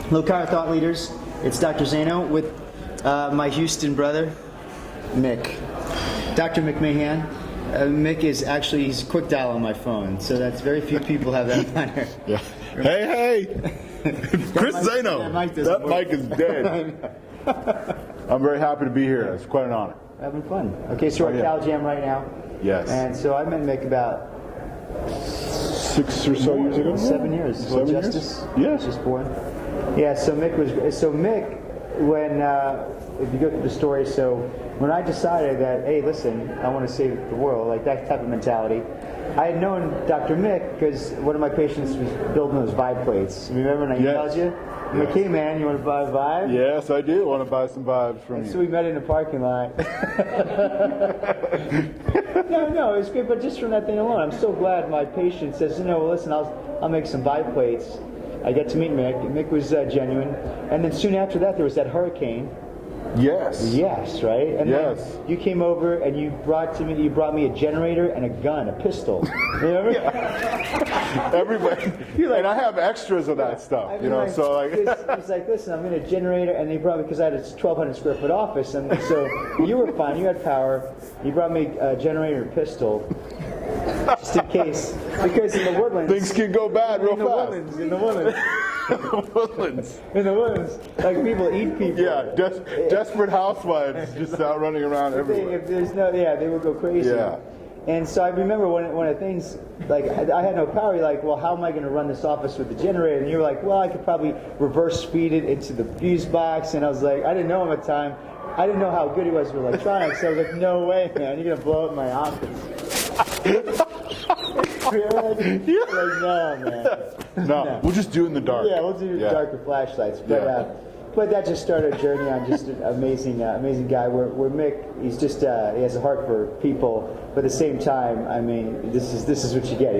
Hello, Chiropractic Thought Leaders. It's Dr. Zaino with my Houston brother, Mick. Dr. Mick Mahan. Mick is actually, he's quick dial on my phone, so that's very few people have that honor. Yeah. Hey! Chris Zaino! That mic is dead. I'm very happy to be here. It's quite an honor. Having fun. Okay, so we're at Cal Jam right now. Yes. And so I met Mick about 6 or so years ago? 7 years. 7 years? Justice Yes. just born. Yeah, so Mick, when, if you go through the story, so when I decided that, hey, listen, I want to save the world, like that type of mentality, I had known Dr. Mick because one of my patients was building those Vibe plates. Remember when I emailed you? I'm like, hey man, you want to buy a Vibe? Yes, I do want to buy some Vibes from you. So we met in the parking lot. No, it was great, but just from that thing alone, I'm so glad my patient says, well, listen, I'll make some Vibe plates. I get to meet Mick. Mick was genuine. And then soon after that, there was that hurricane. Yes. Yes, right? And yes. Then you came over and you brought me a generator and a gun, a pistol. Remember? Yeah. Everybody. Like, and I have extras of that stuff, so like. He's like, listen, I'm in a generator, and they brought me, because I had a 1,200 square foot office, and so you were fine, you had power. You brought me a generator and a pistol. Just in case, because in the woodlands, things can go bad real fast. In the woodlands. In the woodlands, like people eat people. Yeah, desperate housewives just out running around everywhere. If there's they would go crazy. Yeah. And so I remember one of the things, like I had no power. You're like, well, how am I going to run this office with the generator? And you were like, well, I could probably reverse feed it into the fuse box. And I was like, I didn't know him at the time. I didn't know how good he was with electronics. So I was like, no way, man, you're going to blow up my office. Really? Yeah. Like, no, man. No, we'll just do it in the dark. Yeah, we'll do darker flashlights. But that just started a journey on just an amazing guy. Where Mick, he's just he has a heart for people, but at the same time, I mean, this is what you get.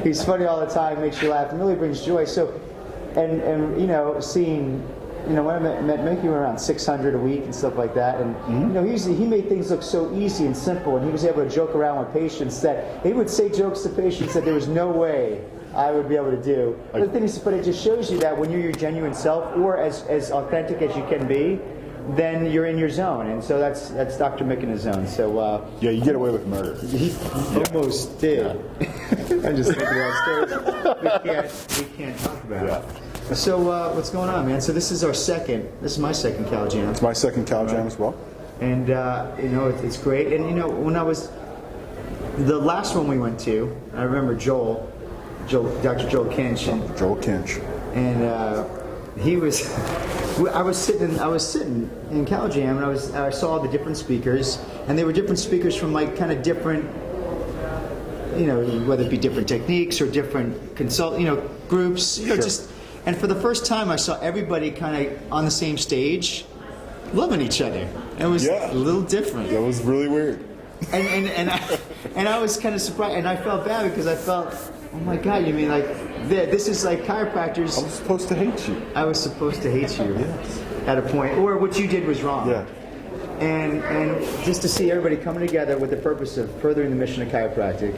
He's funny all the time, makes you laugh, and really brings joy. So, and seeing. When I met Mick, he was around 600 a week and stuff like that. And, he made things look so easy and simple. And he was able to joke around with patients that he would say jokes to patients that there was no way I would be able to do. But the thing is, it just shows you that when you're your genuine self, or as authentic as you can be, then you're in your zone. And so that's Dr. Mick in his zone. So yeah, you get away with murder. He almost did. I'm just thinking about stories we can't talk about. Yeah. So what's going on, man? So this is my second Cal Jam. It's my second Cal Jam as well. And it's great. And when I was the last one we went to, I remember Dr. Joel Kinch. Joel Kinch. And he was. I was sitting in Cal Jam, and I saw the different speakers, and they were different speakers from like kind of different, whether it be different techniques or different groups, Sure. And for the first time, I saw everybody kind of on the same stage, loving each other. It was a little different. That was really weird. And I was kind of surprised, and I felt bad because I felt, oh my God, you mean like this is like chiropractors? I was supposed to hate you. I was supposed to hate you at a point, or what you did was wrong. Yeah. And just to see everybody coming together with the purpose of furthering the mission of chiropractic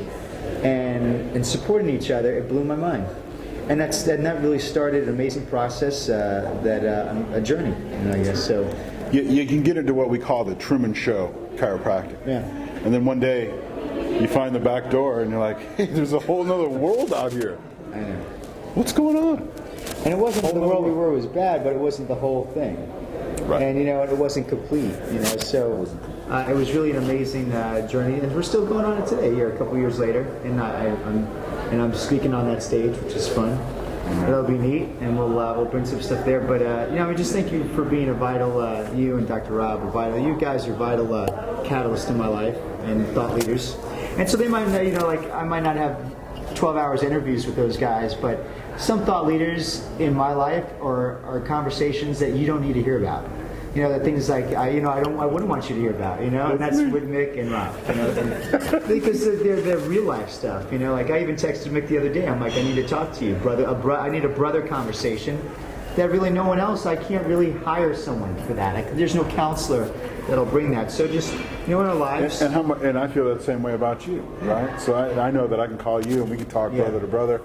and supporting each other, it blew my mind. And that really started an amazing process, a journey, I guess. So you can get into what we call the Truman Show chiropractic. Yeah. And then one day you find the back door and you're like, hey, there's a whole other world out here. I know. What's going on? And it wasn't the world we were was bad, but it wasn't the whole thing. Right. And it wasn't complete. So it was really an amazing journey, and we're still going on it today. Here, a couple years later, and I'm speaking on that stage, which is fun. That'll be neat, and we'll bring some stuff there. But I just thank you for being a vital. You and Dr. Rob are vital. You guys are vital catalysts in my life and thought leaders. And so they might, I might not have 12 hours interviews with those guys, but some thought leaders in my life are conversations that you don't need to hear about. The things like I wouldn't want you to hear about. And that's with Mick and Rob. Because they're real life stuff. Like I even texted Mick the other day. I'm like, I need to talk to you, brother. I need a brother conversation. That really no one else. I can't really hire someone for that. There's no counselor that'll bring that. So just in our lives. And I feel that same way about you, right? So I know that I can call you and we can talk brother to brother.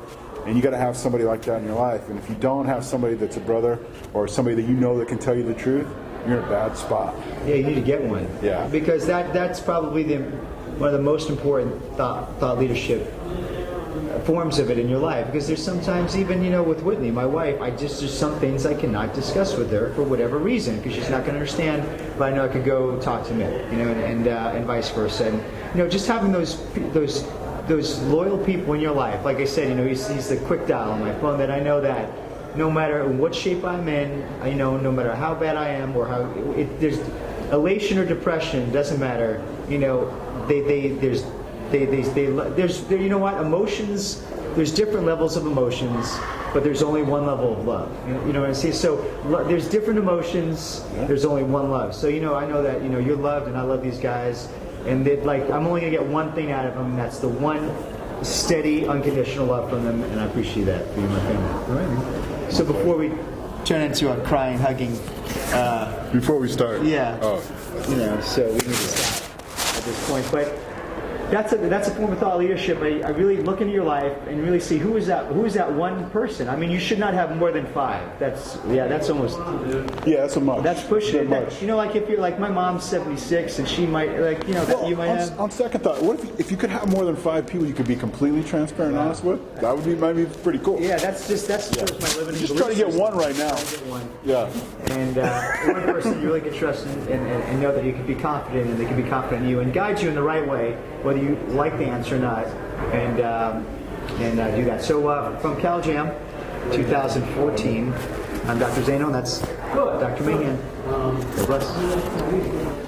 And you got to have somebody like that in your life. And if you don't have somebody that's a brother or somebody that you know that can tell you the truth, you're in a bad spot. Yeah, you need to get one. Yeah. Because that's probably one of the most important thought leadership forms of it in your life. Because there's sometimes, even with Whitney, my wife, there's some things I cannot discuss with her for whatever reason, because she's not going to understand. But I know I could go talk to Mick, and vice versa. And just having those loyal people in your life. Like I said, he's the quick dial on my phone that I know that no matter what shape I'm in, no matter how bad I am or how there's elation or depression, doesn't matter. There's emotions. There's different levels of emotions, but there's only one level of love. You know what I'm saying? So there's different emotions. There's only one love. So I know that you're loved, and I love these guys, and I'm only gonna get one thing out of them, and that's the one steady, unconditional love from them, and I appreciate that for you, my family. All right. So before we turn into a crying, hugging. Before we start. Yeah. Oh. So we need to stop at this point, but. That's a form of thought leadership. I really look into your life and really see who is that one person. I mean, you should not have more than 5. That's almost. Yeah, that's a much. That's pushing it. Much. Like if you're like my mom's 76 and she might you might have. On second thought, what if you could have more than 5 people you could be completely transparent and honest with? That might be pretty cool. Yeah, that's just my living. Just try to get one right now. Yeah. And one person you really can trust and know that you can be confident, and they can be confident in you and guide you in the right way, whether you like the answer or not, and do that. So from Cal Jam 2014, I'm Dr. Zaino, and that's Dr. Mahan. God bless.